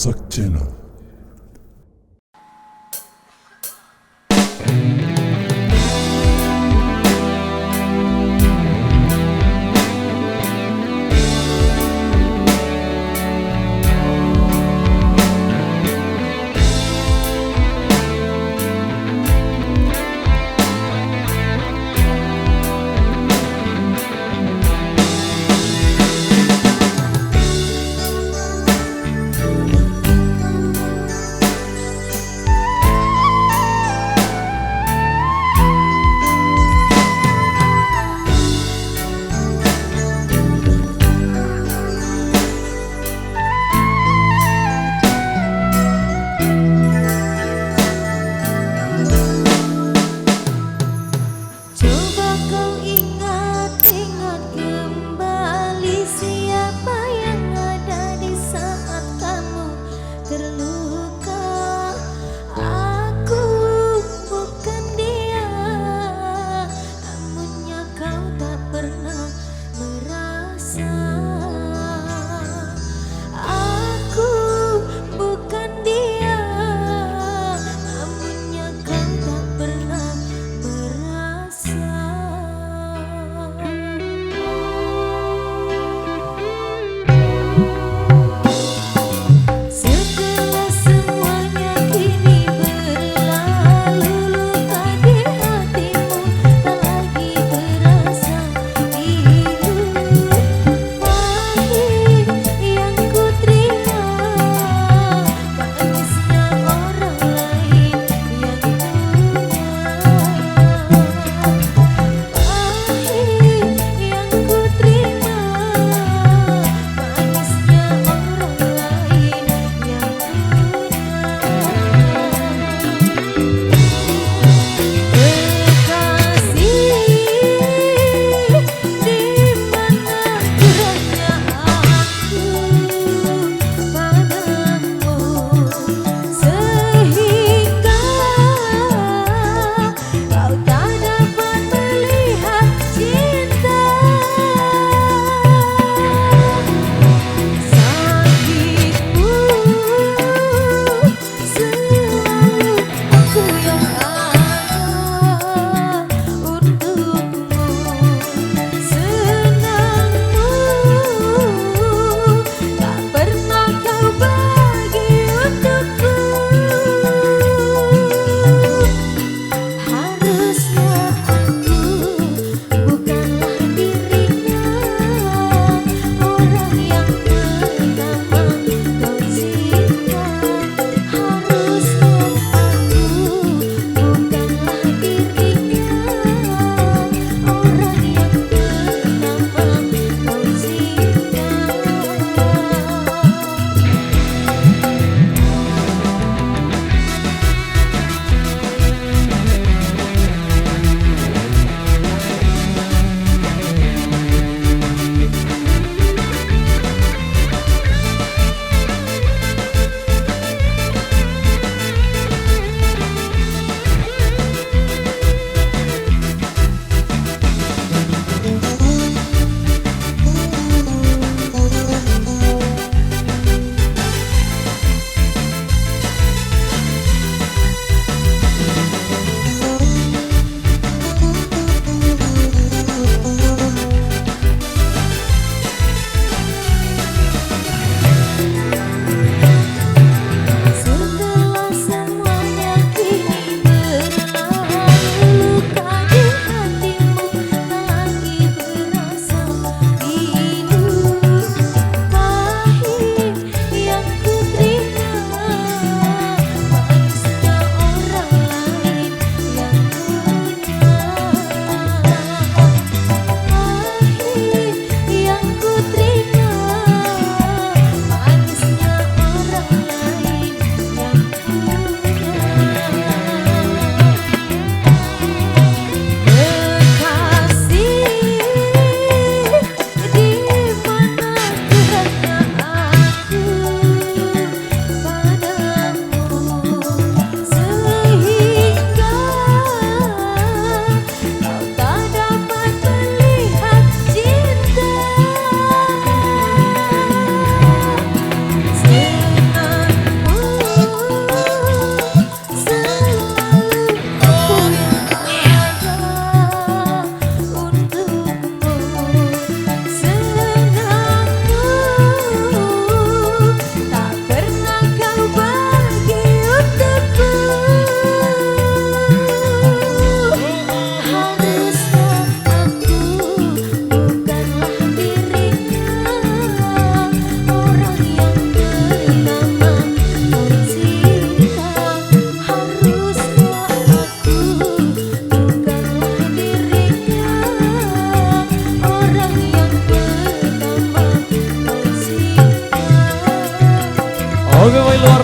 Wasak Channel.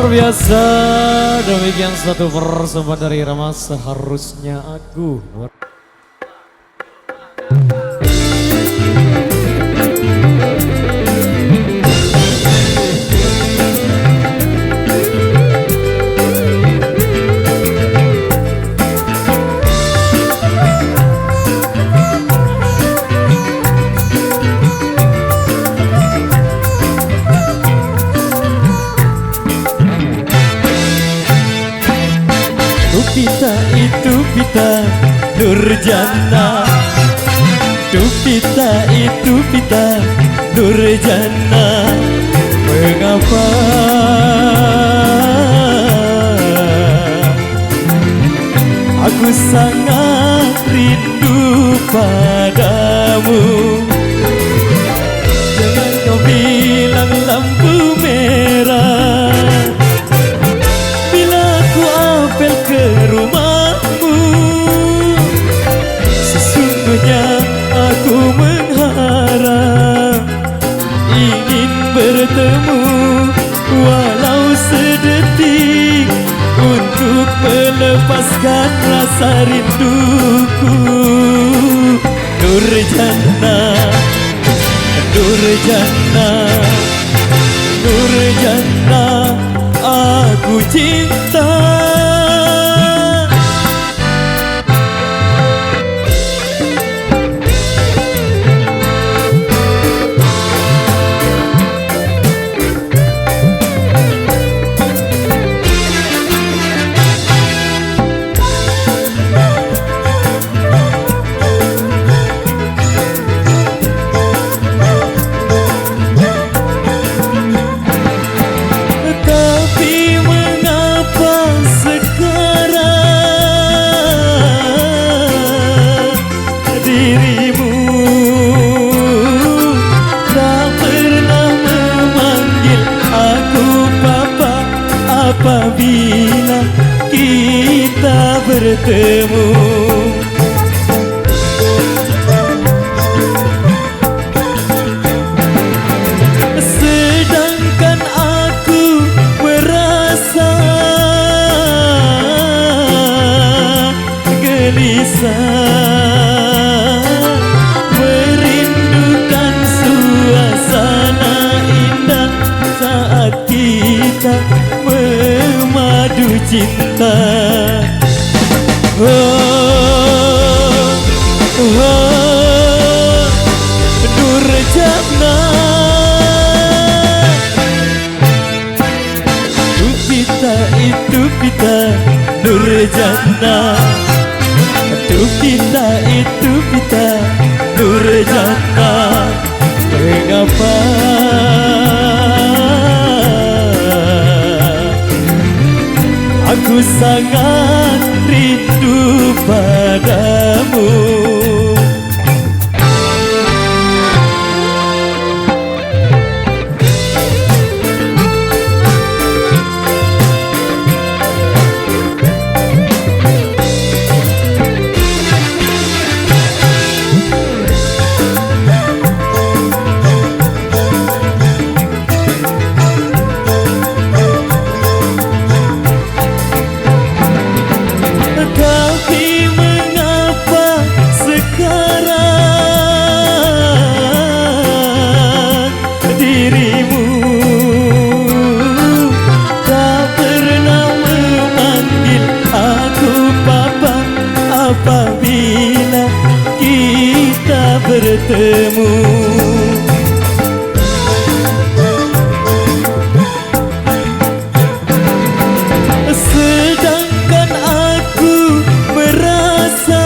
Luar biasa, demikian satu persembahan dari Rama Seharusnya Aku. Pita itu pita Nurjana, pita itu pita Nurjana. Mengapa aku sangat rindu padamu? Jangan kau bilang lampu merah bila ku apel ke rumahmu. Sesungguhnya aku mengharap ingin bertemu walau sedetik untuk melepaskan rasa rinduku. Nurjana, Nurjana, Nurjana, aku cinta. Apabila kita bertemu, sedangkan aku merasa gelisah, merindukan suasana indah saat kita memadu cinta. Oh, oh, Nurjana, pita itu pita Nurjana, pita itu pita Nurjana. Mengapa aku sangat rindu padamu? Apabila kita bertemu, sedangkan aku merasa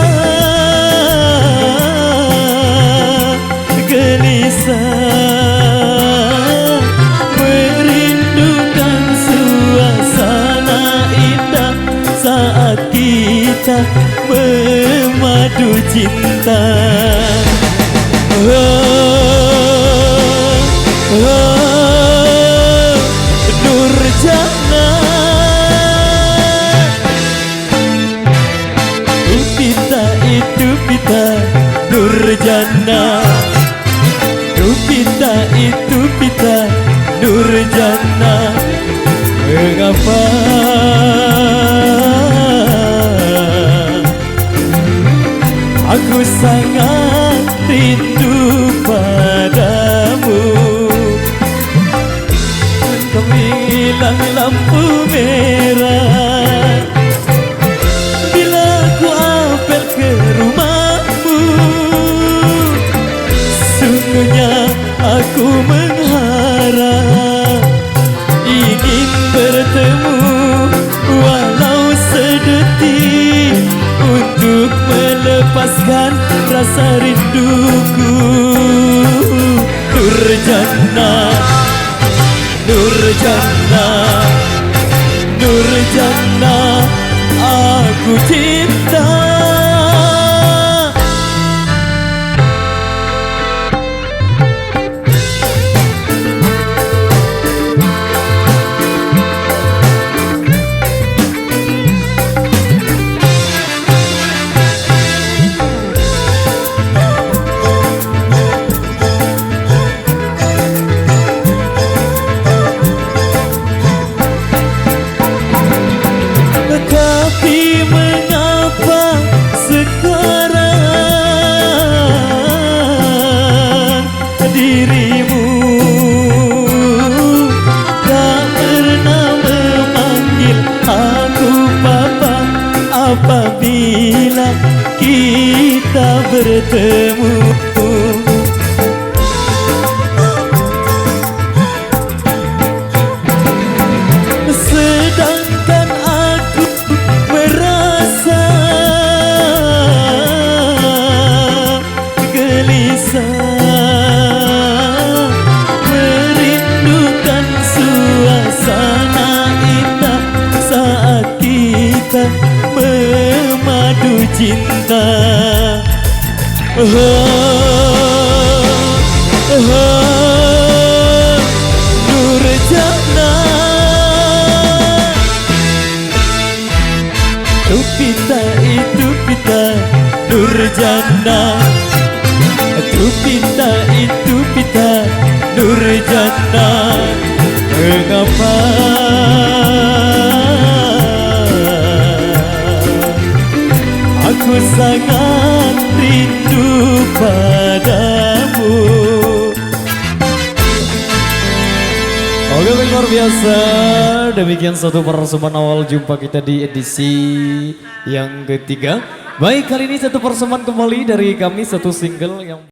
gelisah, merindukan suasana indah saat kita memadu cinta. Oh, oh, Nurjana, pita itu pita Nurjana, pita itu pita Nurjana. Mengapa aku sangat rindu padamu. Kau hilang lampu merah bila ku apel ke rumahmu. Sungguhnya aku mengharap ingin bertemu walau sedetik untuk melepaskan rasa rinduku. Nurjana, Nurjana, Nurjana, aku cinta. Tapi mengapa sekarang dirimu tak pernah memanggil aku papa apabila kita bertemu? Sedangkan aku merasa gelisah, merindukan suasana indah saat kita memadu cinta. Nurjana, itu pita Nurjana, itu pita Nurjana. Mengapa aku sangat rindu padamu? Oke, baik, luar biasa. Demikian satu persembahan awal jumpa kita di edisi yang ketiga. Baik, kali ini satu persembahan kembali dari kami, satu single yang